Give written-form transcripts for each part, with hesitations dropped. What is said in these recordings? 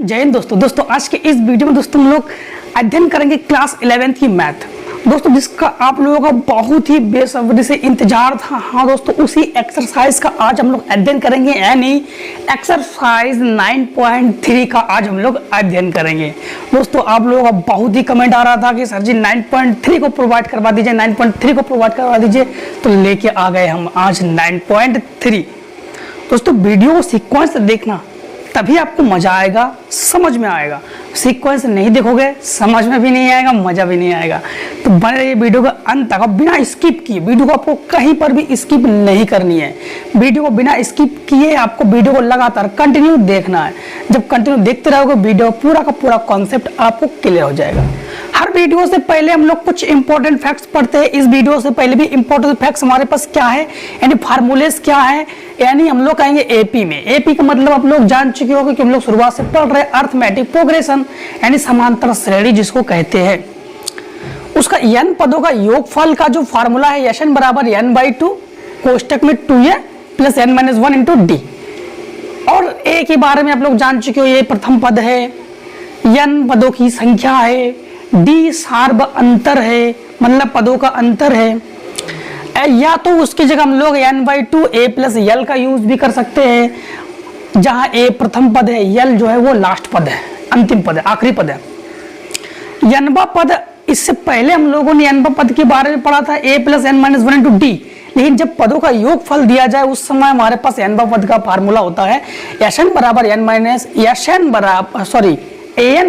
जय हिंद दोस्तों आज के इस वीडियो में दोस्तों हम लोग अध्ययन करेंगे क्लास 11 की मैथ। दोस्तों जिसका आप लोगों का बहुत ही बेसब्री से इंतजार था। हाँ दोस्तों, उसी एक्सरसाइज का आज हम लोग अध्ययन करेंगे, यानी एक्सरसाइज 9.3 का आज हम लोग अध्ययन करेंगे। दोस्तों आप लोगों का बहुत ही कमेंट आ रहा था कि सर जी 9.3 को प्रोवाइड करवा दीजिए, 9.3 को प्रोवाइड करवा दीजिए, तो लेके आ गए हम आज 9.3। दोस्तों वीडियो को सीक्वेंस देखना, तभी आपको मजा आएगा, समझ में आएगा। सीक्वेंस नहीं देखोगे समझ में भी नहीं आएगा, मजा भी नहीं आएगा। तो बने रहिए वीडियो का अंत तक, बिना स्किप किए। वीडियो को आपको कहीं पर भी स्किप नहीं करनी है। वीडियो को बिना स्किप किए आपको वीडियो को लगातार कंटिन्यू देखना है। जब कंटिन्यू देखते रहोगे वीडियो पूरा का पूरा कॉन्सेप्ट आपको क्लियर हो जाएगा। हर वीडियो से पहले हम लोग कुछ इंपॉर्टेंट फैक्ट्स पढ़ते हैं। इस वीडियो से पहले भी इंपॉर्टेंट फैक्ट्स हमारे पास क्या है, यानी फार्मूलेस क्या है, यानी हम लोग कहेंगे एपी में। एपी का मतलब आप लोग जान चुके होंगे कि हम लोग शुरुआत से पढ़ रहे अर्थमेटिक प्रोग्रेशन, यानी समांतर श्रेणी जिसको कहते हैं। उसका n पदों का योगफल का जो फार्मूला है Sn बराबर n/2 कोष्टक में 2a plus n-1 into D. और a के बारे में आप लोग जान चुके हो, ये प्रथम पद है, n पदों की संख्या है, डी सार्व अंतर है, मतलब पदों का अंतर है। या तो उसकी जगह हम लोग n/2 a प्लस यल का यूज भी कर सकते हैं, जहां a प्रथम पद है, यल जो है वो लास्ट पद है, अंतिम पद है, आखिरी पद है। n पद, इससे पहले हम लोगों ने n पद के बारे में पढ़ा था a plus n-1 into D. लेकिन जब पदों का योगफल दिया जाए उस समय हमारे पास n पद का फार्मूला होता है Sn बराबर an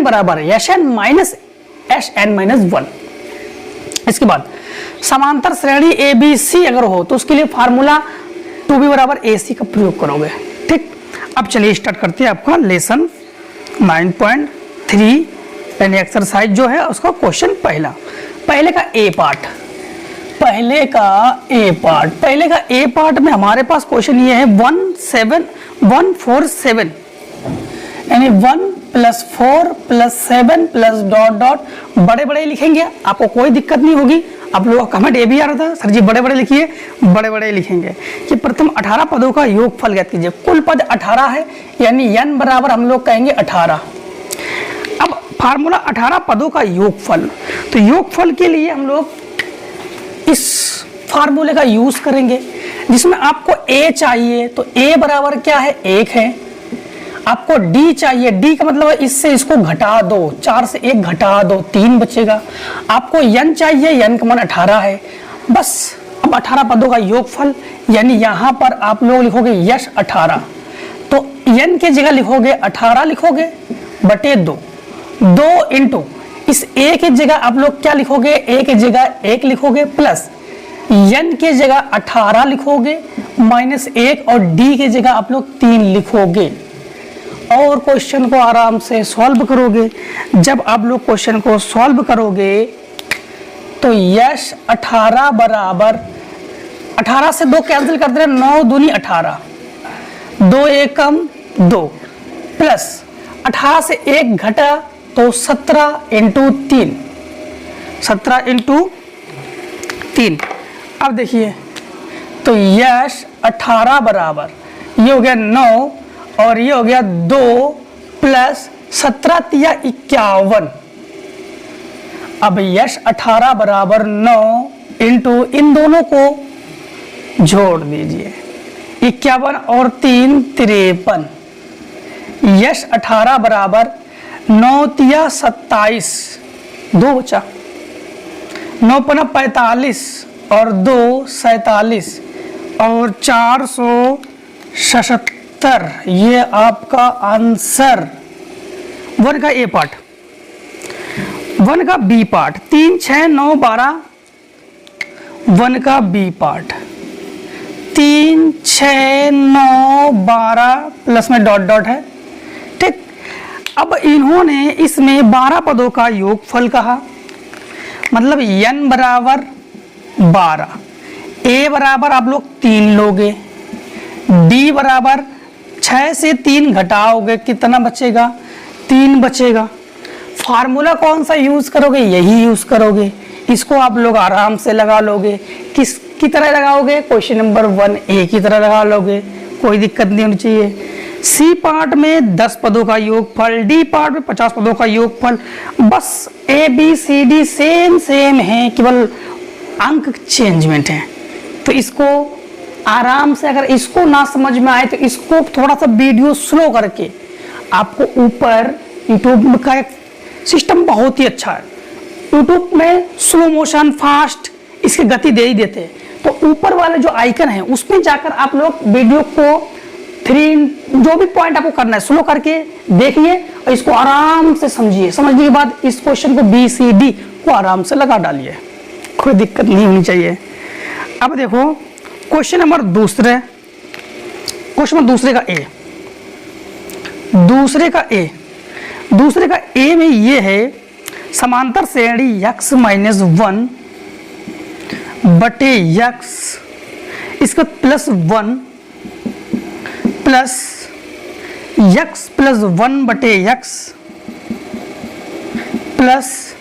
बराबर Sn माइनस Sn-1। इसके बाद समांतर श्रेणी ए बी सी अगर हो तो उसके लिए फार्मूला 2b बराबर AC का प्रयोग करोगे। ठीक, अब चलिए स्टार्ट करते हैं आपका लेसन 9.3 यानी एक्सरसाइज जो है उसका क्वेश्चन पहले का ए पार्ट। पहले का ए पार्ट में हमारे पास क्वेश्चन ये है 147 यानी 1 plus 4 plus 7 plus dot dot बड़े लिखेंगे, आपको कोई दिक्कत नहीं होगी। आप लोगों का कमेंट ये भी आ रहा था, सर जी बड़े लिखिए, बड़े लिखेंगे कि प्रथम 18 पदों का योगफल ज्ञात कीजिए। कुल पद 18 है, यानी n बराबर हम लोग कहेंगे 18। अब फार्मूला 18 पदों का योगफल, तो योगफल के लिए हम लोग इस फार्मूले का यूज करेंगे, जिसमें आपको a चाहिए तो a बराबर क्या है, 1 है। आपको d चाहिए, d का मतलब है इससे इसको घटा दो, 4 से 1 घटा दो, 3 बचेगा। आपको n चाहिए, n का मान 18 है। बस अब 18 पदों का योगफल, यानी यहाँ पर आप लोग लिखोगे यश 18, तो n के जगह लिखोगे 18 लिखोगे बटे 2 इंटू इस a के जगह आप लोग क्या लिखोगे, a के जगह 1 लिखोगे प्लस n के जगह 18 लिखोगे माइनस 1 और d के जगह आप लोग 3 लिखोगे और क्वेश्चन को आराम से सॉल्व करोगे। जब आप लोग क्वेश्चन को सॉल्व करोगे तो यश 18 बराबर 18 से 2 कैंसिल कर दे, 9 दूनी 18, 2 एकम 2 प्लस 18 से 1 घटा तो 17 इंटू 3। अब देखिए तो यश 18 बराबर ये हो गया 9 और ये हो गया 2 प्लस 17 तिया 51। अब यश 18 बराबर 9 इंटू इन दोनों को जोड़ दीजिए, 51 और 3 53। यश 18 बराबर 9 तिया 27, 2 बचा, 9 पना 45 और 2 47 और 477। ये आपका आंसर 1 का ए पार्ट। 1 का बी पार्ट 3 6 9 12। 1 का बी पार्ट 3 6 9 12 प्लस में डॉट डॉट है। ठीक, अब इन्होंने इसमें 12 पदों का योगफल कहा, मतलब n बराबर 12, a बराबर आप लोग 3 लोगे, d बराबर 6 से 3 घटाओगे कितना बचेगा, 3 बचेगा। फार्मूला कौन सा यूज करोगे, यही यूज करोगे। इसको आप लोग आराम से लगा लोगे। किस की तरह लगाओगे, क्वेश्चन नंबर 1A की तरह लगा लोगे, कोई दिक्कत नहीं होनी चाहिए। सी पार्ट में 10 पदों का योगफल, डी पार्ट में 50 पदों का योगफल। बस A B C D same same है, केवल अंक चेंजमेंट है। तो इसको आराम से, अगर इसको ना समझ में आए तो इसको थोड़ा सा वीडियो स्लो करके, आपको ऊपर यूट्यूब का एक सिस्टम बहुत ही अच्छा है, यूट्यूब में स्लो मोशन फास्ट इसकी गति दे ही देते हैं। तो ऊपर वाले जो आइकन है उसमें जाकर आप लोग वीडियो को 3 जो भी पॉइंट आपको करना है स्लो करके देखिए और इसको आराम से समझिए। समझने के बाद इस क्वेश्चन को बी सी डी को आराम से लगा डालिए, कोई दिक्कत नहीं होनी चाहिए। अब देखो क्वेश्चन नंबर दूसरे का ए, दूसरे का ए में ये है समांतर श्रेणी x -1 बटे x, इसका +1 प्लस x +1 बटे x प्लस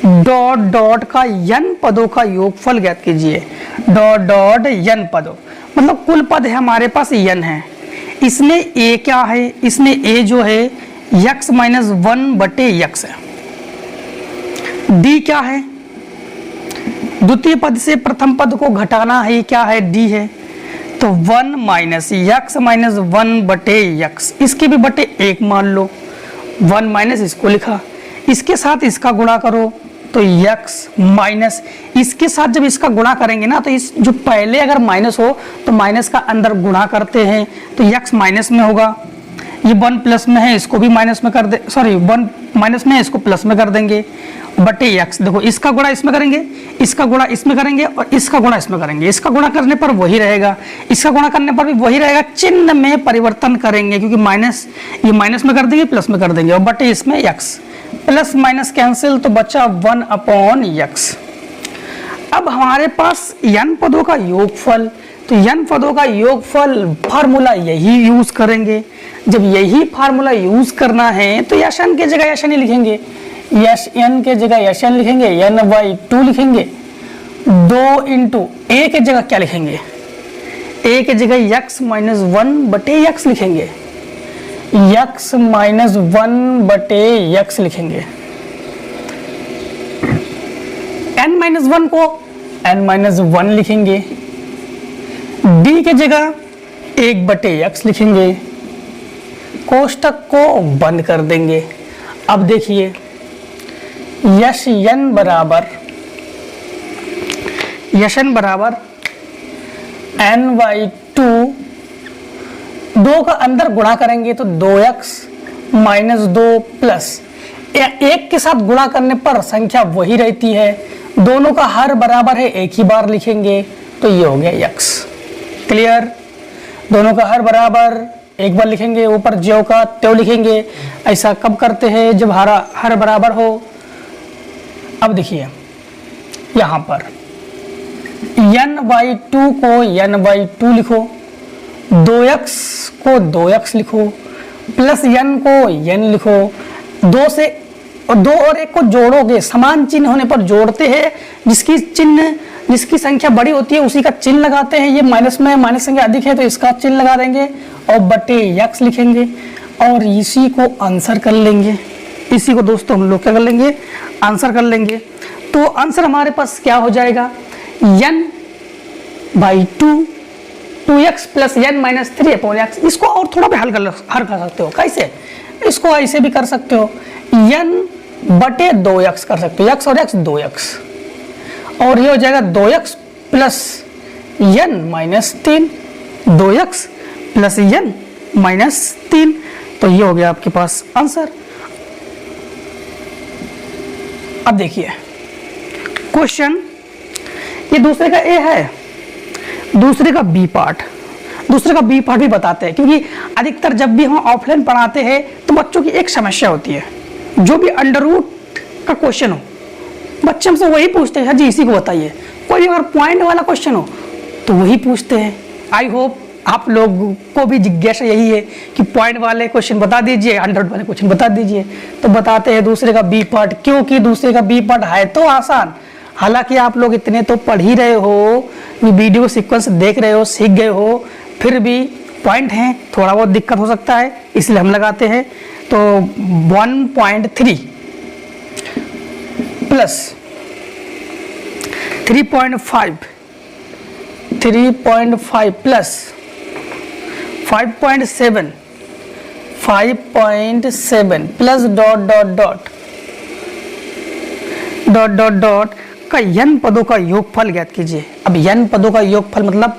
डॉट डॉट का n पदों का योगफल ज्ञात कीजिए। डॉट डॉट n पदों मतलब कुल पद है हमारे पास n है। इसमें a क्या है, इसमें a जो है x -1 बटे x है। d क्या है, द्वितीय पद से प्रथम पद को घटाना है, क्या है d है। तो 1 माइनस x -1 बटे x, इसके भी बटे 1 मान लो, 1 माइनस इसको लिखा, इसके साथ इसका गुणा करो तो x माइनस इसके साथ जब इसका गुणा करेंगे ना, तो इस जो पहले अगर माइनस हो तो माइनस का अंदर गुणा करते हैं तो x माइनस में होगा, ये 1 प्लस में है इसको भी माइनस में कर दे, सॉरी 1 माइनस में है इसको प्लस में कर देंगे बटे x। देखो इसका गुणा इसमें करेंगे, इसका गुणा इसमें करेंगे और इसका गुणा इसमें करेंगे। इसका गुणा करने पर वही रहेगा, इसका गुणा करने पर भी वही रहेगा, चिन्ह में परिवर्तन करेंगे क्योंकि माइनस ये माइनस में कर देंगे प्लस में कर देंगे और बटे इसमें x, प्लस माइनस कैंसिल तो बचा 1/x। अब हमारे पास n पदों का योगफल, तो n पदों का योगफल फार्मूला यही यूज करेंगे। जब यही फार्मूला यूज करना है तो यशन की जगह यशन ही लिखेंगे, यशन के जगह यशन लिखेंगे, n/2 लिखेंगे। 2 इंटू a के जगह क्या लिखेंगे, a के जगह x -1 बटे x लिखेंगे, x -1 बटे x लिखेंगे। n-1 को n-1 लिखेंगे, d के जगह 1 बटे x लिखेंगे, कोष्टक को बंद कर देंगे। अब देखिए यशन बराबर n/2, 2 का अंदर गुणा करेंगे तो 2x -2 प्लस 1 के साथ गुणा करने पर संख्या वही रहती है, दोनों का हर बराबर है, एक ही बार लिखेंगे तो ये हो गया x। क्लियर, दोनों का हर बराबर एक बार लिखेंगे, ऊपर ज्यों का त्यों लिखेंगे। ऐसा कब करते हैं, जब हर बराबर हो। अब देखिए यहाँ पर n/2 को n/2 लिखो, 2x को 2x लिखो, प्लस n को n लिखो। 2 और 1 को जोड़ोगे, समान चिन्ह होने पर जोड़ते हैं, जिसकी संख्या बड़ी होती है उसी का चिन्ह लगाते हैं। ये माइनस में माइनस संख्या अधिक है तो इसका चिन्ह लगा देंगे और बटे x लिखेंगे और इसी को आंसर कर लेंगे। इसी को दोस्तों हम लोग क्या कर लेंगे, आंसर कर लेंगे। तो आंसर हमारे पास क्या हो जाएगा, n/2 2x plus n - 3/x। इसको और थोड़ा भी हल कर सकते हो, कैसे, इसको ऐसे भी कर सकते हो, n बटे 2x कर सकते हो, x और x 2x, और ये हो जाएगा 2x plus n - 3, 2x plus n - 3। तो ये हो गया आपके पास आंसर। अब देखिए क्वेश्चन, ये दूसरे का ए है, दूसरे का बी पार्ट भी बताते हैं, क्योंकि अधिकतर जब भी हम ऑफलाइन पढ़ाते हैं तो बच्चों की एक समस्या होती है, जो भी अंडर रूट का क्वेश्चन हो बच्चे हमसे वही पूछते हैं, जी इसी को बताइए। कोई अगर पॉइंट वाला क्वेश्चन हो तो वही पूछते हैं। आई होप आप लोग को भी जिज्ञासा यही है कि पॉइंट वाले क्वेश्चन बता दीजिए, 100 वाले क्वेश्चन बता दीजिए। तो बताते हैं दूसरे का बी पार्ट, क्योंकि दूसरे का बी पार्ट है तो आसान। हालांकि आप लोग इतने तो पढ़ ही रहे हो, वीडियो सीक्वेंस देख रहे हो, सीख गए हो, फिर भी पॉइंट हैं, थोड़ा बहुत दिक्कत हो सकता है, इसलिए हम लगाते हैं। तो 1.3 plus 3.5 plus 5.7 plus dot dot का n पदों का योगफल ज्ञात कीजिए। अब n पदों का योगफल मतलब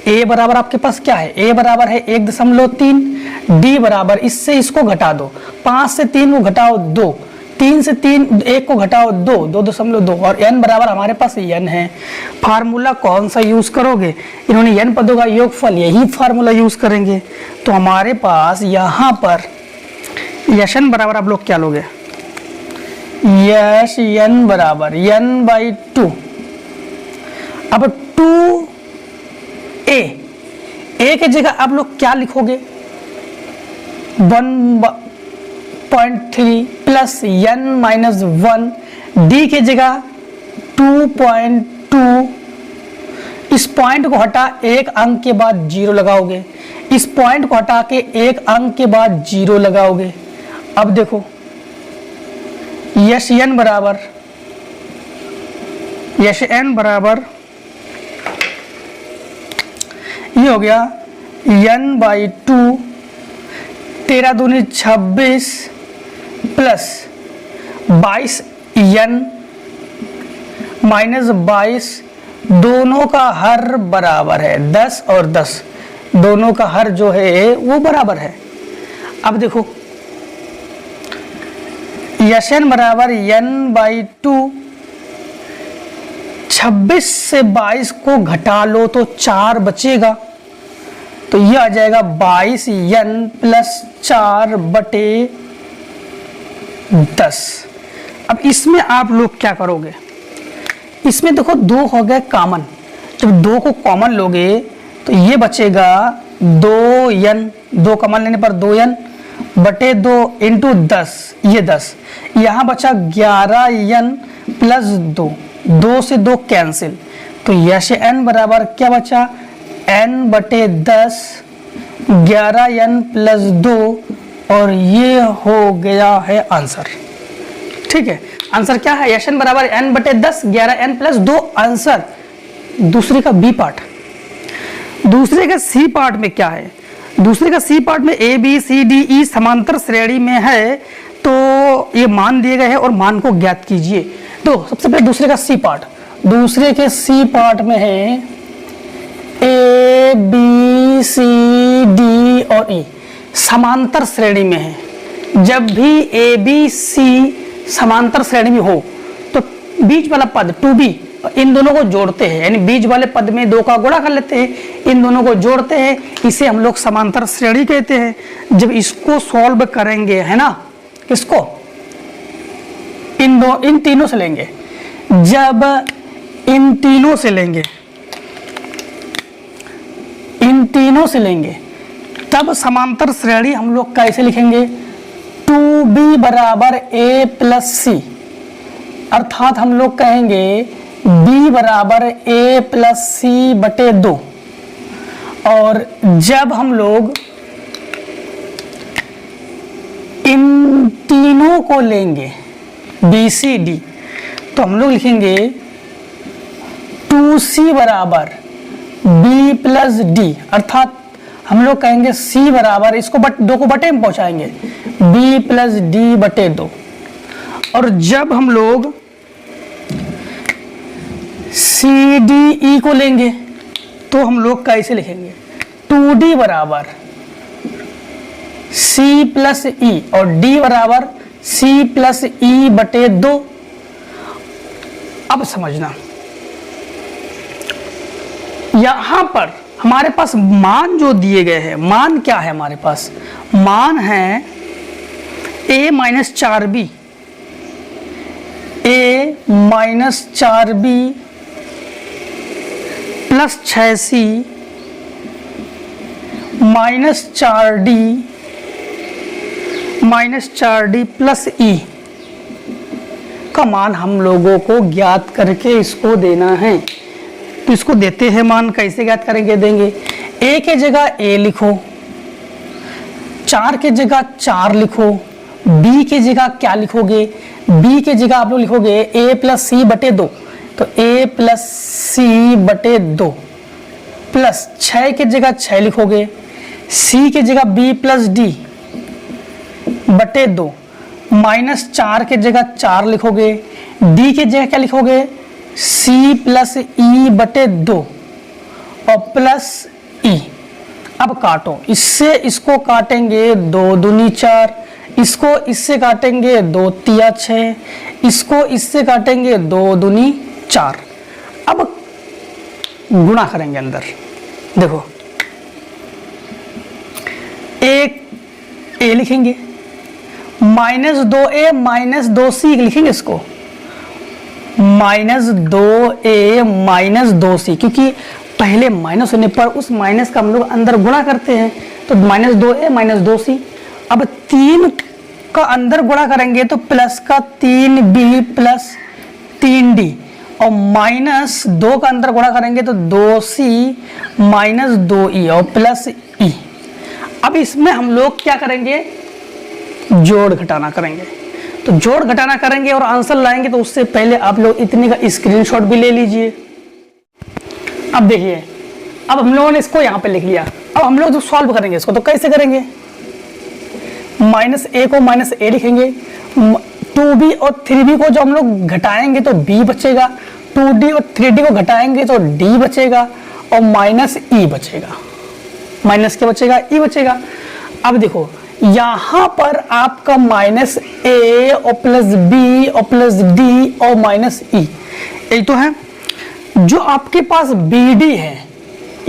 a बराबर आपके पास क्या है, a बराबर है 1.3, d बराबर इससे इसको घटा दो, 5 से 3 को घटाओ 2, 3 से 1 को घटाओ 2, 2.2 और n बराबर हमारे पास n है। फार्मूला कौन सा यूज करोगे, इन्होंने n पदों का योगफल यही फार्मूला यूज करेंगे। तो हमारे पास यहाँ पर n बराबर आप लोग क्या लोगे, यश n बराबर n/2। अब 2a के जगह आप लोग क्या लिखोगे, 1.3 प्लस n-1, d के जगह 2.2। इस पॉइंट को हटा एक अंक के बाद 0 लगाओगे, इस पॉइंट को हटा के एक अंक के बाद 0 लगाओगे। अब देखो यश n बराबर ये हो गया n/2, 13 दूनी 26 प्लस 22n माइनस 22, दोनों का हर बराबर है 10 और 10, दोनों का हर जो है वो बराबर है। अब देखो यश n बराबर n/2, 26 से 22 को घटा लो तो 4 बचेगा, तो ये आ जाएगा 22n प्लस 4/10। अब इसमें आप लोग क्या करोगे, इसमें देखो 2 हो गए कॉमन, जब 2 को कॉमन लोगे तो ये बचेगा 2n, 2 कॉमन लेने पर 2n/2 इंटू 10, ये 10, यहाँ बचा 11n प्लस 2, 2 से 2 कैंसिल, तो यश n बराबर क्या बचा n/10, 11n प्लस 2 और ये हो गया है आंसर। ठीक है, आंसर क्या है, यश n बराबर n/10, 11n प्लस 2 आंसर। दूसरे का बी पार्ट, दूसरे का सी पार्ट में क्या है, दूसरे का सी पार्ट में ए बी सी डी ई समांतर श्रेणी में है, तो ये मान दिए गए हैं और मान को ज्ञात कीजिए। तो सबसे पहले दूसरे का सी पार्ट, दूसरे के सी पार्ट में है ए बी सी डी और ई समांतर श्रेणी में है। जब भी ए बी सी समांतर श्रेणी में हो तो बीच वाला पद 2b इन दोनों को जोड़ते हैं, यानी बीच वाले पद में 2 का गुणा कर लेते हैं, इन दोनों को जोड़ते हैं, इसे हम लोग समांतर श्रेणी कहते हैं। जब इसको सॉल्व करेंगे, है ना, किसको, इन तीनों से लेंगे, जब इन तीनों से लेंगे तब समांतर श्रेणी हम लोग कैसे लिखेंगे, 2b बराबर a प्लस सी, अर्थात हम लोग कहेंगे b बराबर a प्लस सी बटे 2। और जब हम लोग इन तीनों को लेंगे b c d, तो हम लोग लिखेंगे 2c बराबर b प्लस d, अर्थात हम लोग कहेंगे c बराबर, इसको 2 को बटे में पहुंचाएंगे, b प्लस d बटे 2। और जब हम लोग सी डी ई को लेंगे तो हम लोग कैसे लिखेंगे, 2d बराबर c प्लस ई और d बराबर c प्लस ई बटे 2। अब समझना, यहां पर हमारे पास मान जो दिए गए हैं, मान क्या है हमारे पास, मान है a minus 4b, plus 6c minus 4d plus e का मान हम लोगों को ज्ञात करके इसको देना है। तो इसको देते हैं मान, कैसे ज्ञात करेंगे, देंगे ए के जगह ए लिखो, 4 के जगह 4 लिखो, बी के जगह क्या लिखोगे, बी के जगह आप लोग लिखोगे ए प्लस सी बटे 2, तो ए प्लस सी बटे 2 प्लस 6 के जगह 6 लिखोगे, सी के जगह बी प्लस डी बटे 2 माइनस 4 के जगह 4 लिखोगे, डी के जगह क्या लिखोगे, सी प्लस ई बटे 2 और प्लस ई। अब काटो, इससे इसको काटेंगे 2 दूनी 4, इसको इससे काटेंगे 2 तिया 6, इसको इससे काटेंगे 2 दूनी 4। अब गुणा करेंगे अंदर, देखो ए लिखेंगे, माइनस 2a माइनस 2c लिखेंगे इसको, माइनस 2a माइनस 2c, क्योंकि पहले माइनस होने पर उस माइनस का हम लोग अंदर गुणा करते हैं, तो माइनस 2a माइनस 2c। अब 3 का अंदर गुणा करेंगे तो प्लस का 3b प्लस 3d, और माइनस 2 का अंदर गुणा करेंगे तो 2c माइनस 2e और प्लस e। अब इसमें हम लोग क्या करेंगे, जोड़ घटाना करेंगे, तो जोड़ घटाना करेंगे और आंसर लाएंगे, तो उससे पहले आप लोग इतने का स्क्रीनशॉट भी ले लीजिए। अब देखिए, अब हम लोगों ने इसको यहाँ पे लिख लिया, अब हम लोग जो सॉल्व करेंगे इसको तो कैसे करेंगे, माइनस ए को माइनस ए लिखेंगे, 2b और 3b को जो हम लोग घटाएंगे तो b बचेगा, 2d और 3d को घटाएंगे तो d बचेगा और माइनस e बचेगा, माइनस क्या बचेगा, e बचेगा। अब देखो यहां पर आपका माइनस ए और प्लस बी और प्लस डी और माइनस ई, यही तो है। जो आपके पास बी डी है,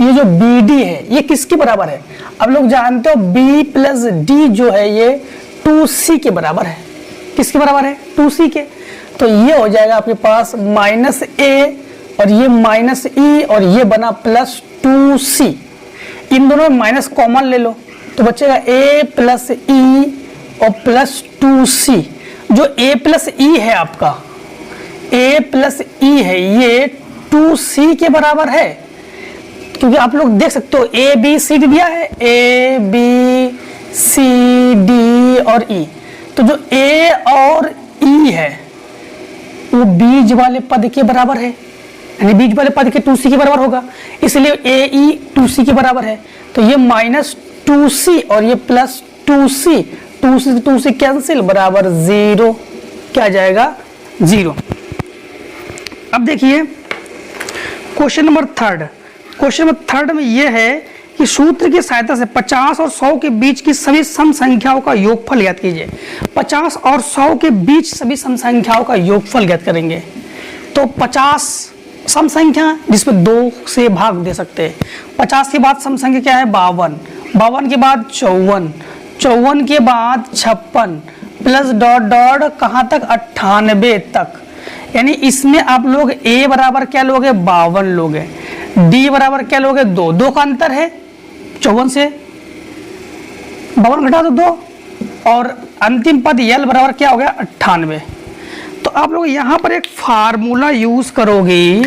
ये जो बी डी है ये किसके बराबर है, अब लोग जानते हो बी प्लस डी जो है ये 2c के बराबर है, किसके बराबर है, 2c के। तो ये हो जाएगा आपके पास माइनस ए और ये माइनस ई और ये बना प्लस 2c, इन दोनों में माइनस कॉमन ले लो तो बचेगा a प्लस ई और प्लस 2c। जो a प्लस ई है आपका, a प्लस ई है ये 2c के बराबर है, क्योंकि आप लोग देख सकते हो a b c d दिया है, a b c d और e, तो जो a और e है वो बीज वाले पद के बराबर है, यानी बीज वाले पद के 2c के बराबर होगा, इसलिए a e 2c के बराबर है। तो ये माइनस 2c और ये प्लस 2c, 2c कैंसिल बराबर 0, क्या आ जाएगा 0। अब देखिए क्वेश्चन नंबर 3, क्वेश्चन नंबर 3 में ये है कि सूत्र की सहायता से 50 और 100 के बीच की सभी सम संख्याओं का योगफल ज्ञात कीजिए। 50 और 100 के बीच सभी सम संख्याओं का योगफल ज्ञात करेंगे। तो 50 सम संख्या जिसमें 2 से भाग दे सकते हैं, 50 के बाद सम संख्या क्या है 52, 52 के बाद 54, 54 के बाद 56 प्लस डॉट डॉट कहाँ तक 98 तक, यानी इसमें आप लोग a बराबर क्या लोगे 52 लोगे, d बराबर क्या लोगे 2, 2 का अंतर है 54 से 52 घटा दो 2, और अंतिम पद l बराबर क्या हो गया 98। तो आप लोग यहाँ पर एक फार्मूला यूज करोगे,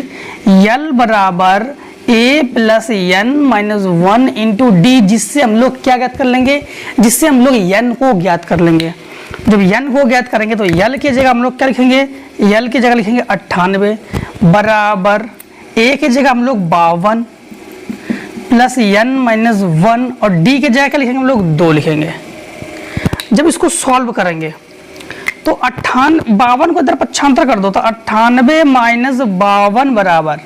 l बराबर a plus n minus 1 into d, जिससे हम लोग क्या ज्ञात कर लेंगे, जिससे हम लोग n को ज्ञात कर लेंगे। जब n को ज्ञात करेंगे तो l की जगह हम लोग क्या लिखेंगे, l की जगह लिखेंगे 98 बराबर a की जगह हम लोग 52 प्लस n माइनस 1 और d की जगह क्या लिखेंगे हम लोग 2 लिखेंगे। जब इसको सॉल्व करेंगे तो 52 को इधर पक्षांतर कर दो, तो 98 माइनस 52 बराबर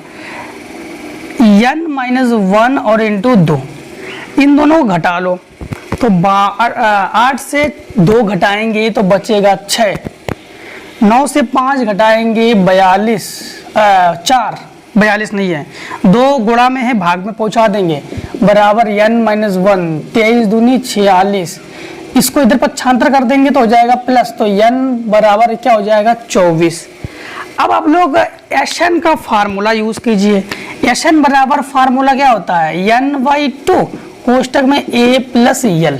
n माइनस 1 और इंटू 2, इन दोनों को घटा लो, तो 8 से 2 घटाएंगे तो बचेगा 6, 9 से 5 घटाएंगे 42, 42 नहीं है 2 गुणा में है भाग में पहुंचा देंगे बराबर n माइनस 1, 23 दूनी 46, इसको इधर पक्षांतर कर देंगे तो हो जाएगा प्लस, तो n बराबर क्या हो जाएगा 24। अब आप लोग Sn का फार्मूला यूज कीजिए। Sn बराबर फार्मूला क्या होता है n/2 कोष्टक में a प्लस l।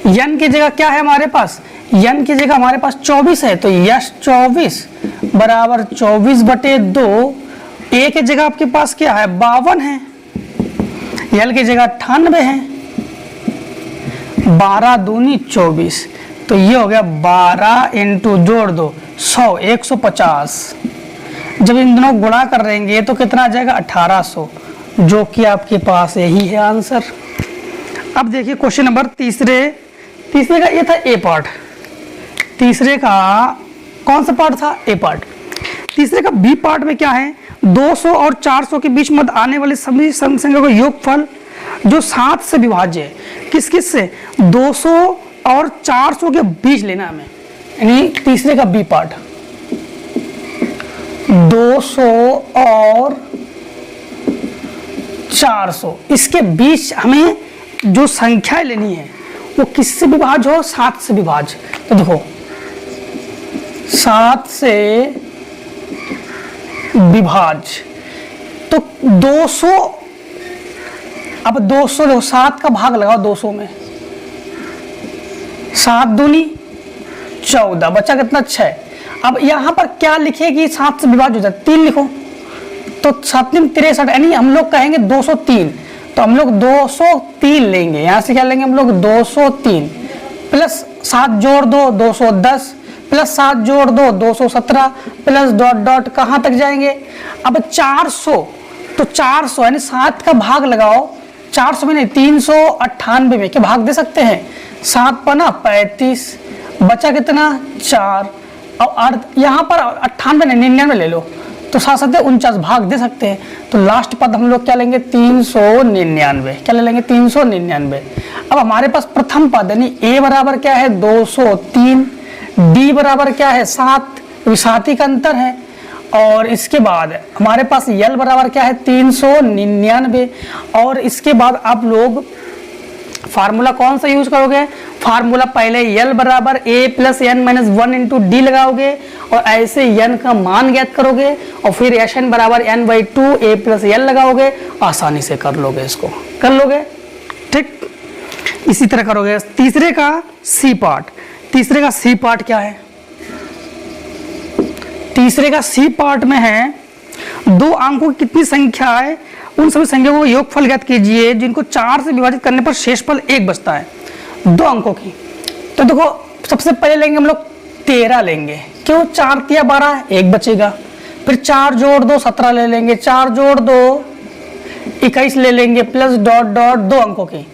n की जगह क्या है हमारे पास, n की जगह हमारे पास 24 है, तो यश 24 बराबर 24 बटे 2, a की जगह आपके पास क्या है 52 है, यल की जगह 98 है, 12 दूनी 24, तो ये हो गया 12 इंटू जोड़ दो 100, 150। जब इन दोनों गुणा कर देंगे तो कितना आ जाएगा 1800, जो कि आपके पास यही है आंसर। अब देखिए क्वेश्चन नंबर तीसरे का ये था ए पार्ट, तीसरे का कौन सा पार्ट था, ए पार्ट। तीसरे का बी पार्ट में क्या है, 200 और 400 के बीच मध्य आने वाली सभी संख्या का योगफल जो 7 से विभाज्य है, किस किस से, 200 और 400 के बीच लेना हमें, यानी तीसरे का बी पार्ट 200 और 400 इसके बीच हमें जो संख्याएं लेनी है वो किससे विभाज्य हो, 7 से विभाज्य। तो देखो 7 से विभाज्य, तो 200, अब 200 देखो 7 का भाग लगाओ 200 में, 7 दूनी 14, बचा कितना 6। अब यहां पर क्या लिखेगी, 7 से विभाज्य हो जाए 3 लिखो, तो 7 63, यानी हम लोग कहेंगे 203, तो हम लोग 203 लेंगे, यहां से क्या लेंगे हम लोग 203 प्लस 7 जोड़ दो 210 प्लस 7 जोड़ दो 217 प्लस डॉट डॉट कहां तक जाएंगे। अब 400, तो 400 यानी 7 का भाग लगाओ 400 में नहीं 398 में, क्या भाग दे सकते हैं, 7 पना 35, बचा कितना 4, और यहाँ पर 98 नहीं 99 ले लो, तो 7 भाग दे सकते हैं, तो लास्ट पद हम लोग क्या लेंगे 399, क्या ले लेंगे 399। अब हमारे पास प्रथम पद यानी a बराबर क्या है 203, d बराबर क्या है 7, 7 का अंतर है, और इसके बाद हमारे पास यल बराबर क्या है 399, और इसके बाद आप लोग फार्मूला कौन सा यूज करोगे, फार्मूला पहले यल बराबर a plus n minus 1 into d लगाओगे और ऐसे n का मान ज्ञात करोगे, और फिर एस एन बराबर n/2 a प्लस यल लगाओगे, आसानी से कर लोगे, इसको कर लोगे, ठीक। इसी तरह करोगे। तीसरे का सी पार्ट, तीसरे का सी पार्ट क्या है, तीसरे का सी पार्ट में है 2 अंकों की कितनी संख्या है, उन सभी संख्याओं को योगफल ज्ञात कीजिए जिनको 4 से विभाजित करने पर शेषफल 1 बचता है, 2 अंकों की। तो देखो सबसे पहले लेंगे हम लोग 13 लेंगे, क्यों 4 तिया 12 1 बचेगा, फिर 4 जोड़ दो 17 ले लेंगे, 4 जोड़ दो 21 ले लेंगे प्लस डॉट डॉट 2 अंकों की,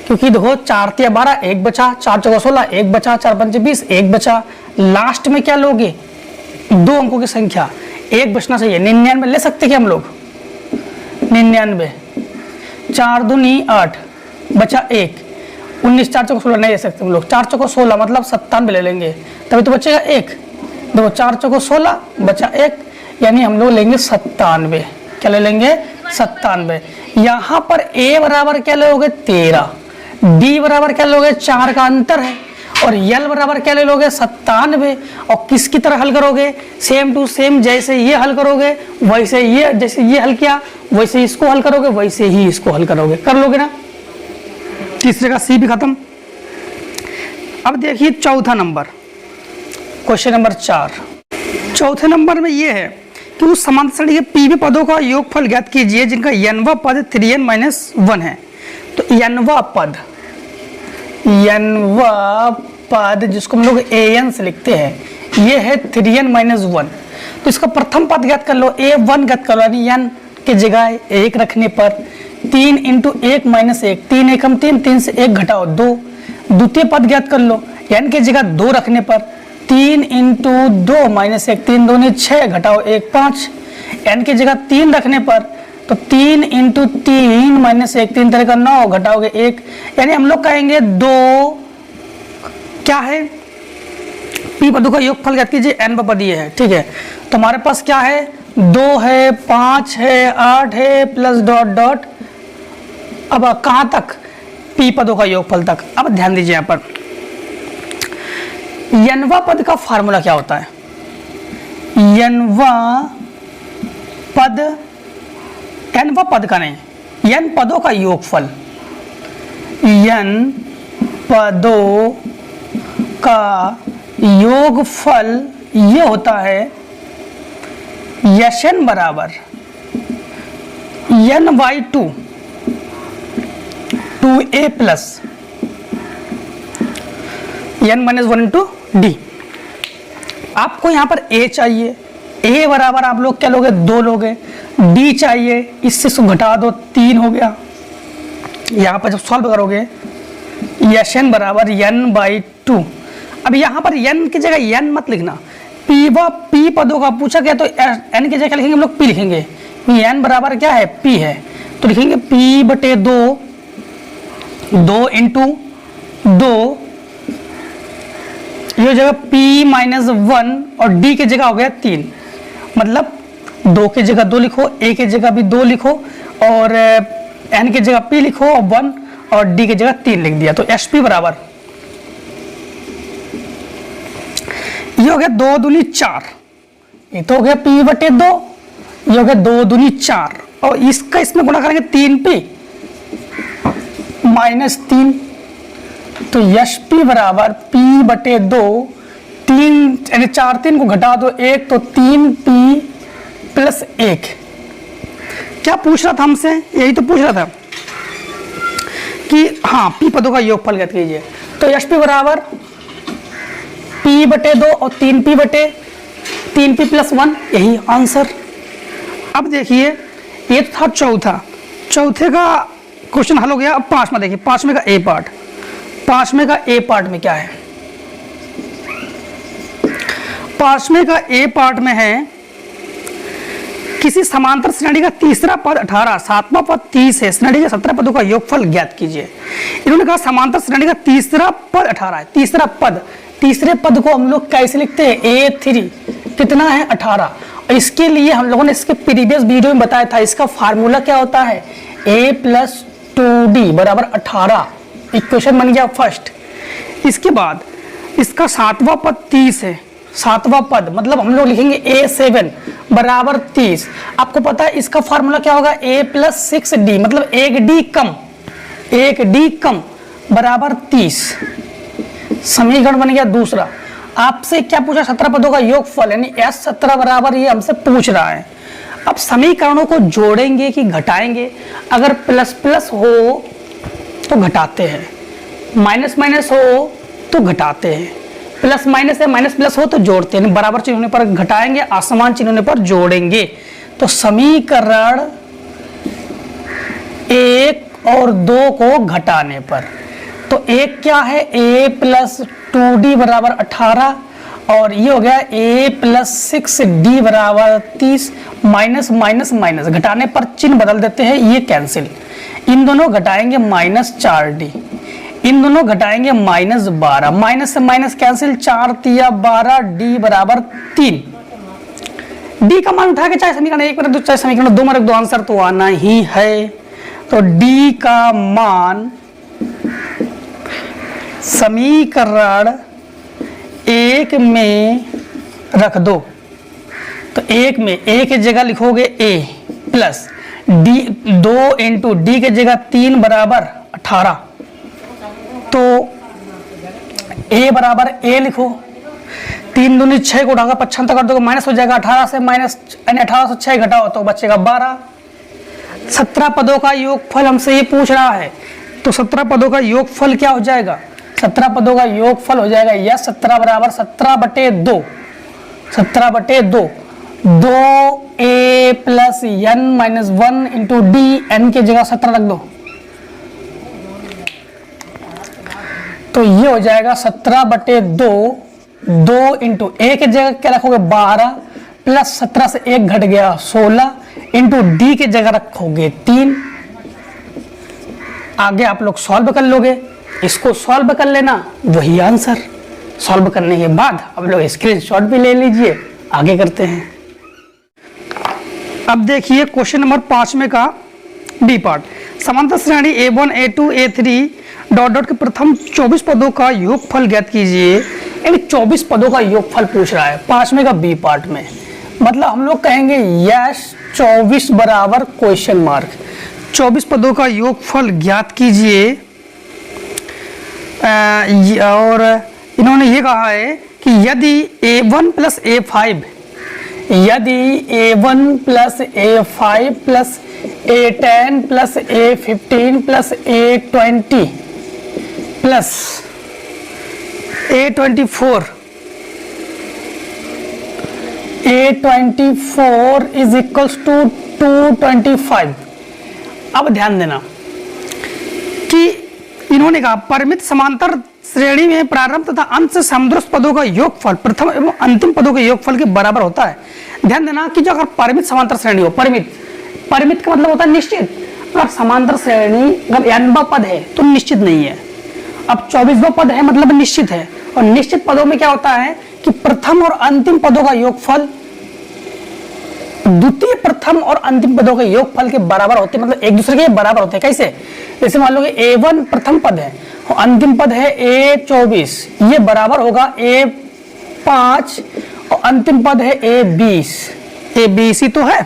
क्योंकि देखो 4 तिया 12 1 बचा, 4 चौका 16 1 बचा, 4 पंचे 20 1 बचा, लास्ट में क्या लोगे 2 अंकों की संख्या 1 बचना चाहिए, 99 ले सकते क्या हम लोग 99, 4 दूनी 8 बचा 1, 19 4 चौका 16 नहीं ले सकते हम लोग, 4 चौका 16 मतलब 97 ले लेंगे, तभी तो बचेगा 1, देखो 4 चौका 16 बचा 1, यानी हम लोग लेंगे 97, क्या ले लेंगे 97। यहाँ पर a बराबर क्या लोगे 13, d बराबर क्या लोगे 4 का अंतर है, और यल बराबर क्या ले लोगे 97, और किसकी तरह हल करोगे सेम टू सेम, जैसे ये हल करोगे वैसे ये, जैसे ये हल किया वैसे इसको हल करोगे, वैसे ही इसको हल करोगे, कर लोगे ना। तीसरे का सी भी खत्म। अब देखिए चौथा नंबर, क्वेश्चन नंबर 4। चौथे नंबर में ये है कि उस समांतर श्रेणी के पीवी पदों का योगफल ज्ञात कीजिए जिनका n वां पद 3n-1 है। तो n वां पद जिसको हम लोग an से लिखते हैं, ये है 3n-1, तो इसका प्रथम पद ज्ञात कर लो, a1 ज्ञात कर लो, यानी n की जगह 1 रखने पर 3 इंटू 1 माइनस 1, 3 एकम 3, 3 से 1 घटाओ 2, द्वितीय पद ज्ञात कर लो, n की जगह 2 रखने पर 3 इंटू 2 माइनस 1, 3 दूनी 6 घटाओ 1 5, n की जगह 3 रखने पर तो 3 इंटू 3 माइनस 1, 3 तरह का 9 घटाओगे 1, यानी हम लोग कहेंगे 2 क्या है पी पदों का योगफल ज्ञात कीजिए, n पद ये है, ठीक है। तो हमारे पास क्या है 2 है 5 है 8 है प्लस डॉट डॉट, अब कहाँ तक पी पदों का योगफल तक। अब ध्यान दीजिए यहाँ पर n पद का फार्मूला क्या होता है, n पद का नहीं, n पदों का योगफल, n पदों का योगफल ये होता है Sn बराबर n/2 a plus n minus 1 into d. आपको यहाँ पर a चाहिए, a बराबर आप लोग क्या लोगे, 2 लोगे। d चाहिए, इससे इसको घटा दो, 3 हो गया। यहाँ पर जब सॉल्व करोगे n बराबर n/2। अब यहाँ पर n की जगह n मत लिखना, p पदों का पूछा गया तो n की जगह लिखेंगे हम लोग p लिखेंगे। n बराबर क्या है, p है, तो लिखेंगे p/2, 2 इंटू 2, ये जगह p-1 और d की जगह हो गया 3, मतलब 2 की जगह 2 लिखो, a की जगह भी 2 लिखो, और n की जगह p लिखो, और 1 और d की जगह 3 लिख दिया। तो HP बराबर ये हो गया 2 दूनी 4, ये तो हो गया p/2, ये हो गया 2 दूनी 4, और इसका इसमें गुणा करेंगे 3p माइनस 3, तो HP बराबर p/2, 3 यानी 4 3 को घटा दो 1, तो 3p प्लस 1। क्या पूछ रहा था हमसे, यही तो पूछ रहा था कि हाँ p पदों का योगफल ज्ञात कीजिए। तो HP बराबर p/2 और 3p प्लस 1, यही आंसर। अब देखिए ये तो था चौथे का क्वेश्चन हल हो गया। अब पांचवा देखिए, पांचवें का ए पार्ट में क्या है। पांचवें का ए पार्ट में है किसी समांतर श्रेणी का तीसरा पद 18, सातवां पद 30 है, श्रेणी के 17 पदों का योगफल ज्ञात कीजिए। इन्होंने कहा समांतर श्रेणी का तीसरा पद 18 है। तीसरे पद को हम लोग कैसे लिखते हैं, A3 कितना है 18। इसके लिए हम लोगों ने इसके प्रीवियस वीडियो में बताया था, इसका फार्मूला क्या होता है, A + 2D बराबर 18। इक्वेशन बन गया फर्स्ट। इसके बाद इसका सातवां पद 30 है, सातवां पद मतलब हम लोग लिखेंगे A7 बराबर 30। आपको पता है इसका फार्मूला क्या होगा, A + 6D मतलब 1D कम बराबर 30। समीकरण बन गया दूसरा। आपसे क्या पूछा, 17 पदों का योगफल यानी S17 बराबर, ये हमसे पूछ रहा है। अब समीकरणों को जोड़ेंगे कि घटाएंगे, अगर प्लस प्लस हो तो घटाते हैं, माइनस माइनस हो तो घटाते हैं, प्लस माइनस या माइनस प्लस हो तो जोड़ते हैं। बराबर चिन्ह होने पर घटाएंगे, असमान चिन्ह होने पर जोड़ेंगे। तो समीकरण 1 और 2 को घटाने पर, तो एक क्या है A + 2D बराबर 18, और ये हो गया A + 6D बराबर 30। माइनस माइनस माइनस घटाने पर चिन्ह बदल देते हैं, ये कैंसिल। इन दोनों घटाएंगे -4D, इन दोनों घटाएंगे -12, माइनस से माइनस कैंसिल, 4 तिया 12, D बराबर 3। D का मान उठा के चाहे समीकरण 1 में रख दो चाहे समीकरण 2 में रख दो, आंसर तो आना ही है। तो D का मान समीकरण 1 में रख दो। तो 1 में A की जगह लिखोगे A plus D, 2 into D की जगह 3 बराबर 18। तो A बराबर A लिखो, 3 दूनी 6 को उठाकर 55 कर दोगे, माइनस हो जाएगा 18 से, माइनस यानी 18 से 6 घटाओ तो बचेगा 12। 17 पदों का योगफल हमसे ये पूछ रहा है, तो 17 पदों का योगफल क्या हो जाएगा, 17 पदों का योगफल हो जाएगा यह 17 बराबर 17/2, 17/2, 2A + n-1 into D, n की जगह 17 रख दो, तो ये हो जाएगा 17/2, 2 इंटू A की जगह क्या रखोगे 12, प्लस 17 से 1 घट गया 16, इंटू D की जगह रखोगे 3। आगे आप लोग सॉल्व कर लोगे, इसको सॉल्व कर लेना, वही आंसर। सॉल्व करने के बाद आप लोग स्क्रीनशॉट भी ले लीजिए, आगे करते हैं। अब देखिए क्वेश्चन नंबर 5 में का बी पार्ट, समांतर श्रेणी A1 A2 A3 dot dot के प्रथम 24 पदों का योगफल ज्ञात कीजिए। यानी 24 पदों का योगफल पूछ रहा है 5 का बी पार्ट में। मतलब हम लोग कहेंगे यस 24 बराबर क्वेश्चन मार्क, 24 पदों का योगफल ज्ञात कीजिए। और इन्होंने ये कहा है कि यदि A1 + A5, यदि A1 + A5 + A10 plus A15 plus A20 plus A24 is equals to 225। अब ध्यान देना कि इन्होंने कहा परिमित समांतर श्रेणी में प्रारंभ तथा अंत से समदृश पदों का योगफल प्रथम एवं अंतिम पदों के योगफल के बराबर होता है। ध्यान देना कि जो अगर परिमित समांतर श्रेणी हो, परिमित का मतलब होता है निश्चित। अगर समांतर श्रेणी अगर n पद है तो निश्चित नहीं है। अब 24वां पद है मतलब निश्चित है। और निश्चित पदों में क्या होता है कि प्रथम और अंतिम पदों का योगफल द्वितीय प्रथम और अंतिम पदों के योगफल के बराबर होते, मतलब एक दूसरे के बराबर होते हैं। कैसे? जैसे मान लो कि A1 प्रथम पद है और अंतिम पद है A24, ये बराबर होगा A5 और अंतिम पद है A20। A20 ही तो है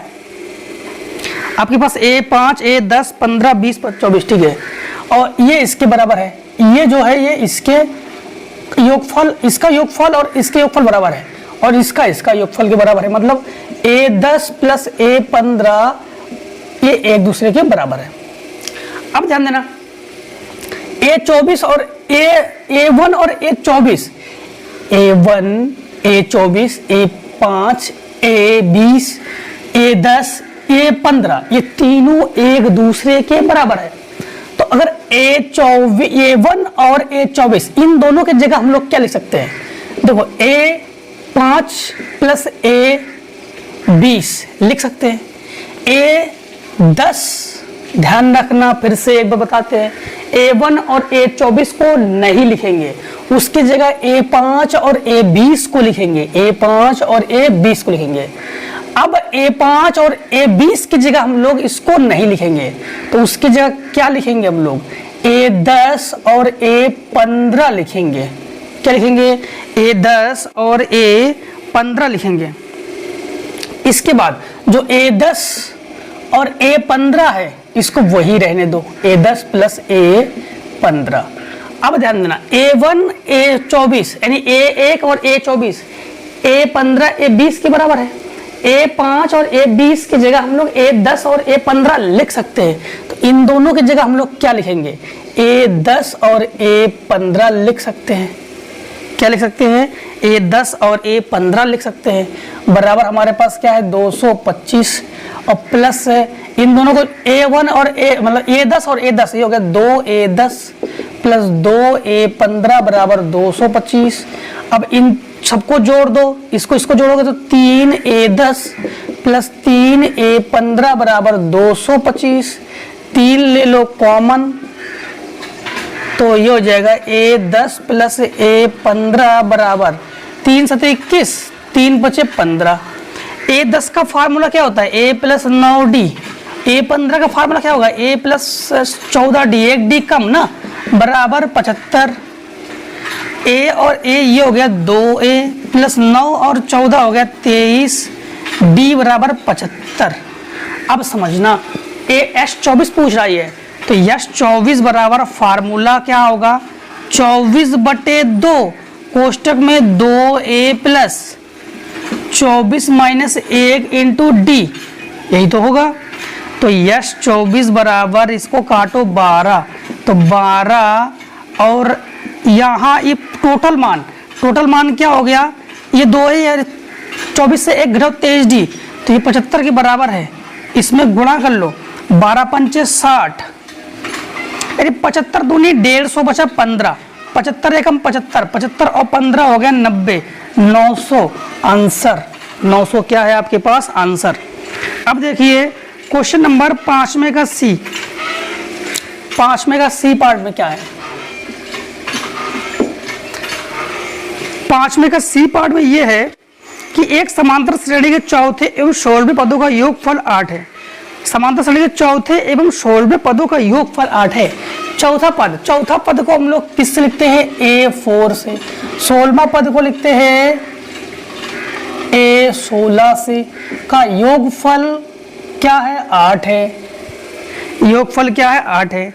आपके पास, A5, A10, 15, 20, 24, ठीक है। और ये इसके बराबर है, ये जो है ये इसके योगफल, इसका योगफल और इसके योगफल बराबर है, और इसका योगफल के बराबर है। मतलब A10 प्लस A15 ये एक दूसरे के बराबर है। अब ध्यान देना A24 और A1 और A24, A1, A24, A5, A20, A10, A15 ये तीनों एक दूसरे के बराबर है। तो अगर A1 और A24 इन दोनों की जगह हम लोग क्या लिख सकते हैं? देखो A5 प्लस A20 लिख सकते हैं। A10 ध्यान रखना, फिर से एक बार बताते हैं, A1 और A24 को नहीं लिखेंगे, उसकी जगह A5 और A20 को लिखेंगे। A5 और A20 को लिखेंगे। अब A5 और A20 की जगह हम लोग इसको नहीं लिखेंगे, तो उसकी जगह क्या लिखेंगे हम लोग? A10 और A15 लिखेंगे। क्या लिखेंगे? A10 और A15 लिखेंगे। इसके बाद जो A10 और A15 है इसको वही रहने दो, A10 प्लस A15। अब ध्यान देना A1 A24 यानी A1 और A24 A15 A20 के बराबर है। A5 और A20 की जगह हम लोग A10 और A15 लिख सकते हैं। तो इन दोनों की जगह हम लोग क्या लिखेंगे? A10 और A15 लिख सकते हैं। क्या लिख सकते हैं? A10 और A15 लिख सकते हैं। बराबर हमारे पास क्या है? 225 और प्लस इन दोनों को A1 और मतलब A10 और A10 ये हो गया 2A10 प्लस 2A15 बराबर 225। अब इन सबको जोड़ दो, इसको जोड़ोगे तो 3A10 प्लस 3A15 बराबर 225। 3 ले लो कॉमन, तो ये हो जाएगा A10 प्लस A15 बराबर 3 7 21, 3 5 15। A10 का फार्मूला क्या होता है? A plus 9D। A15 का फार्मूला क्या होगा? A प्लस 14D, एक D कम ना, बराबर 75। A और A ये हो गया 2A प्लस 9 और 14 हो गया 23, D बराबर 75। अब समझना S24 पूछ रहा है, तो S24 बराबर फार्मूला क्या होगा? 24/2 कोष्टक में 2A plus 24 minus 1 into D, यही तो होगा। तो S24 बराबर, इसको काटो 12, तो 12 और यहाँ ये टोटल मान क्या हो गया? ये 2 है यार, 24 से 1 घटाओ 23D, तो ये 75 के बराबर है। इसमें गुणा कर लो, 12 पंचे 60, यानी 75 दूनी 150 बचा 15, 75 एकम 75, 75 और 15 हो गया 90, 900 आंसर। 900 क्या है आपके पास आंसर। अब देखिए क्वेश्चन नंबर 5 का सी। 5 का सी पार्ट में क्या है? 5 का सी पार्ट में यह है कि एक समांतर श्रेणी के चौथे एवं 16वें पदों का योगफल 8 है। समांतर श्रेणी के चौथे एवं 16वें पदों का योगफल 8 है। चौथा पद को हम लोग किससे लिखते हैं? A4 से। 16वां पद को लिखते हैं A16 से। का योगफल क्या है? 8 है। योगफल क्या है? 8 है।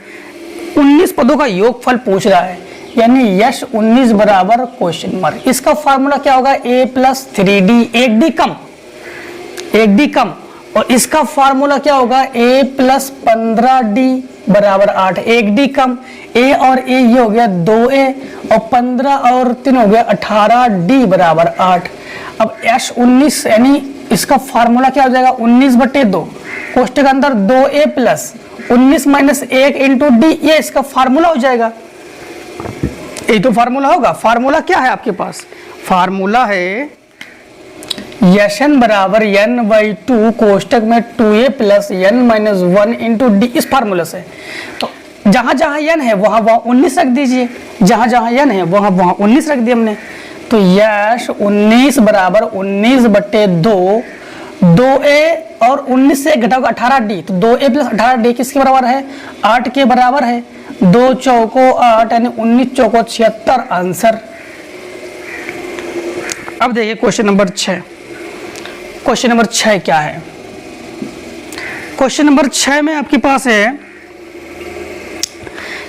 19 पदों का योगफल पूछ रहा है, यानी यश 19 बराबर क्वेश्चन मार्क। इसका फार्मूला क्या होगा? A प्लस 3D, एक डी कम और इसका फार्मूला क्या होगा, a प्लस 15d बराबर 8, 1d कम, a और a ये हो गया 2a और 15 और 3 हो गया 18d बराबर 8। अब S19 यानी इसका फार्मूला क्या हो जाएगा 19/2 कोष्टक के अंदर 2a plus 19 minus 1 into D, ये इसका फार्मूला हो जाएगा। ये तो फार्मूला होगा। फार्मूला क्या है आपके पास, फार्मूला है Sn बराबर n/2 कोष्टक में 2a plus n minus 1 into D, इस फार्मूले से। तो जहां जहां n है वहां 19 रख दीजिए, जहां जहां n है वहां 19 रख दिया हमने। तो यश 19 बराबर 19/2, 2a और 19 से घटाओगे 18d, तो 2a प्लस 18d किसके बराबर है, 8 के बराबर है। 2 चौको 8 यानी 19 चौको 76 आंसर। अब देखिए क्वेश्चन नंबर 6। क्वेश्चन नंबर 6 क्या है, क्वेश्चन नंबर 6 में आपके पास है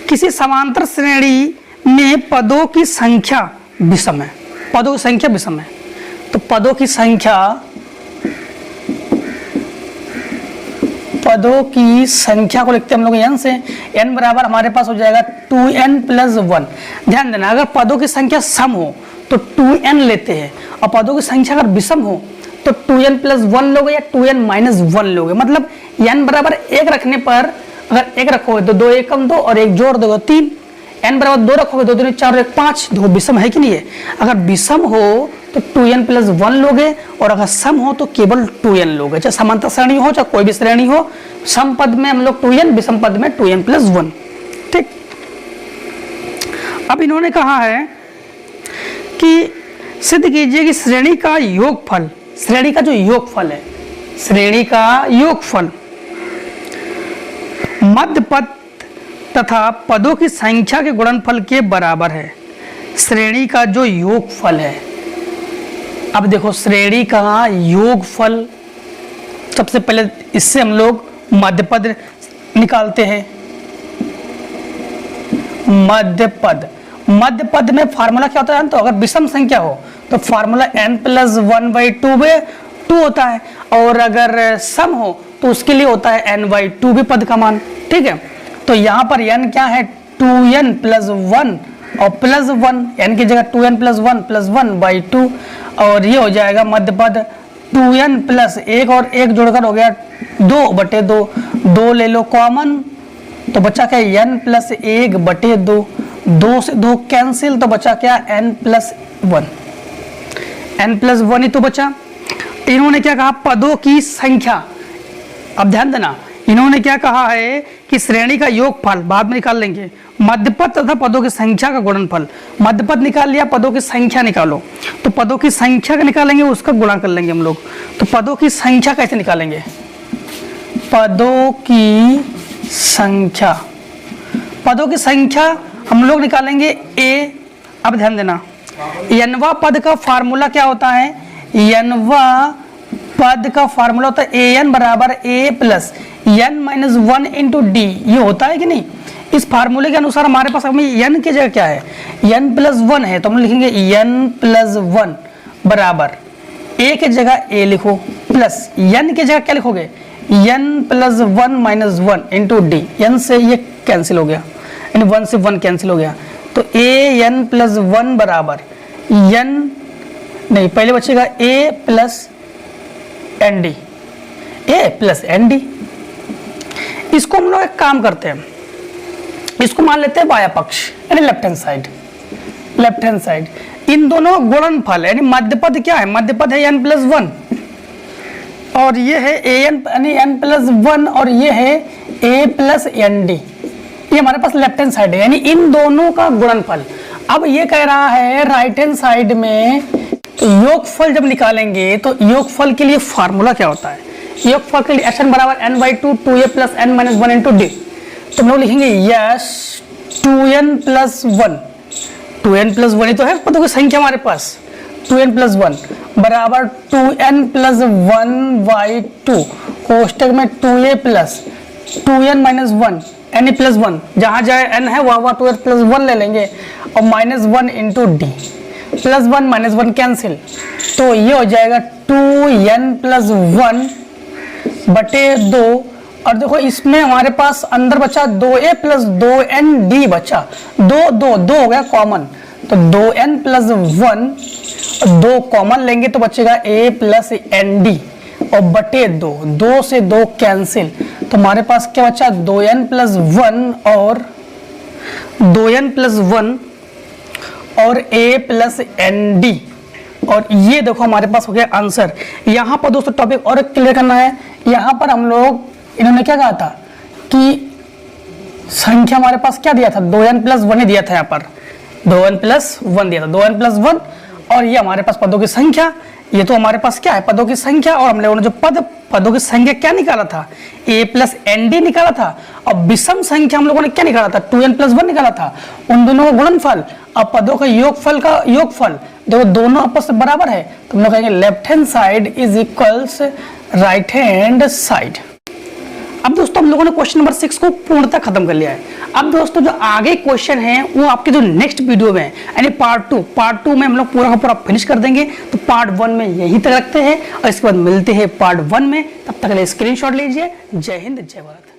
किसी समांतर श्रेणी में पदों की संख्या विषम है, पदों की संख्या विषम है। तो पदों की संख्या को लिखते हैं हम लोग n से। n बराबर हमारे पास हो जाएगा 2n प्लस 1। ध्यान देना, अगर पदों की संख्या सम हो तो 2n लेते हैं, और पदों की संख्या अगर विषम हो तो 2n प्लस 1 लोगे या 2n माइनस 1 लोगे। मतलब n बराबर 1 रखने पर अगर 1 रखोगे तो 2 1 कम 2 और 1 जोड़ दोगे 3। n बराबर 2 रखोगे 2 2 4 1 5। देखो विषम है कि नहीं है। अगर विषम हो तो 2n प्लस 1 लोगे, और अगर सम हो तो केवल 2n लोगे। चाहे समांतर श्रेणी हो चाहे कोई भी श्रेणी हो, सम पद में हम लोग 2n, विषम पद में 2n प्लस 1। ठीक। अब इन्होंने कहा है कि सिद्ध कीजिए कि श्रेणी का योगफल, श्रेणी का जो योगफल है, श्रेणी का योगफल मध्य पद तथा पदों की संख्या के गुणनफल के बराबर है। श्रेणी का जो योगफल है, अब देखो श्रेणी का योगफल, सबसे पहले इससे हम लोग मध्य पद निकालते हैं। मध्य पद में फार्मूला क्या होता है, तो अगर विषम संख्या हो तो फार्मूला n प्लस 1/2 होता है, और अगर सम हो तो उसके लिए होता है n/2 भी पद का मान। ठीक है, तो यहाँ पर n क्या है 2n प्लस 1 और प्लस 1, n की जगह 2n प्लस 1 प्लस 1/2, और ये हो जाएगा मध्य पद 2n प्लस 1 और 1 जोड़कर हो गया 2/2। 2 ले लो कॉमन तो बचा क्या n प्लस 1/2, 2 से 2 कैंसिल तो बचा क्या n प्लस 1, n प्लस 1 ही तो बचा। इन्होंने क्या कहा, पदों की संख्या। अब ध्यान देना, इन्होंने क्या कहा है कि श्रेणी का योगफल बाद में निकाल लेंगे, मध्यपद तथा पदों की संख्या का गुणनफल। मध्यपद निकाल लिया, पदों की संख्या निकालो, तो पदों की संख्या का निकालेंगे, उसका गुणा कर लेंगे हम लोग। तो पदों की संख्या कैसे निकालेंगे, पदों की संख्या, पदों की संख्या हम लोग निकालेंगे a। अब ध्यान देना, nवा पद का फार्मूला क्या होता है, nवा पद का फार्मूला होता है an बराबर a plus n minus 1 into D. ये होता है कि नहीं। इस फार्मूले के अनुसार हमारे पास n की जगह क्या है, n प्लस 1 है, तो हम लिखेंगे n प्लस 1 बराबर a की जगह a लिखो, प्लस n की जगह क्या लिखोगे n plus 1 minus 1 into D. n से ये कैंसिल हो गया, यानी 1 से 1 कैंसिल हो गया, तो a n प्लस 1 बराबर n नहीं, पहले बचेगा a plus n d, a plus n d. इसको हम लोग एक काम करते हैं, इसको मान लेते हैं बाया पक्ष यानी left hand side, left hand side. इन दोनों गुणनफल यानी मध्यपद क्या है, मध्यपद है n प्लस 1 और ये है an यानी n प्लस 1 और ये है a प्लस एन डी। ये हमारे पास लेफ्ट हैंड साइड है, यानी इन दोनों का गुणनफल। अब ये कह रहा है राइट हैंड साइड में, तो योगफल जब निकालेंगे तो योगफल के लिए फार्मूला क्या होता है, योगफल के लिए Sn बराबर n/2 2a plus n minus 1 into D. तो हम लोग लिखेंगे yes 2n plus 1, 2n plus 1 ही तो है पदों की संख्या हमारे पास, 2n प्लस 1 बराबर 2n प्लस 1/2 कोष्टक में 2a plus 2n minus 1 n plus 1, जहाँ जाए n है वहाँ 2n प्लस 1 ले लेंगे, और minus 1 into D, plus 1 minus 1 cancel, तो ये हो जाएगा 2n प्लस 1 बटे 2, और देखो इसमें हमारे पास अंदर बचा 2a प्लस 2nd बचा, 2 हो गया कॉमन, तो 2n प्लस 1, 2 कॉमन लेंगे तो बचेगा a प्लस nd, और बटे 2 से 2 कैंसिल, तो हमारे पास क्या बचा 2n प्लस 1 और 2n प्लस 1 और a प्लस nd, और ये देखो हमारे पास हो गया आंसर। यहाँ पर दोस्तों टॉपिक और क्लियर करना है, यहाँ पर हम लोग इन्होंने क्या कहा था कि संख्या हमारे पास क्या दिया था, 2n प्लस 1 ही दिया था, यहाँ पर 2n प्लस 1 दिया था, 2n प्लस 1, और ये हमारे पास पदों की संख्या, ये तो हमारे पास क्या है पदों की संख्या, और हम लोगों ने जो पदों की संख्या क्या निकाला था, a प्लस nd निकाला था, और विषम संख्या हम लोगों ने क्या निकाला था, 2n प्लस 1 निकाला था, उन दोनों का गुणनफल और पदों का योगफल देखो दोनों आपस में बराबर है, तो हम लोग कहेंगे left hand side is equals right hand side. अब दोस्तों हम लोगों ने क्वेश्चन नंबर 6 को पूर्णतः खत्म कर लिया है। अब दोस्तों जो आगे क्वेश्चन है वो आपके जो नेक्स्ट वीडियो में यानी पार्ट 2 में हम लोग पूरा का पूरा फिनिश कर देंगे, तो पार्ट 1 में यहीं तक रखते हैं और इसके बाद मिलते हैं पार्ट 1 में। तब तक के लिए स्क्रीनशॉट लीजिए। जय हिंद, जय भारत।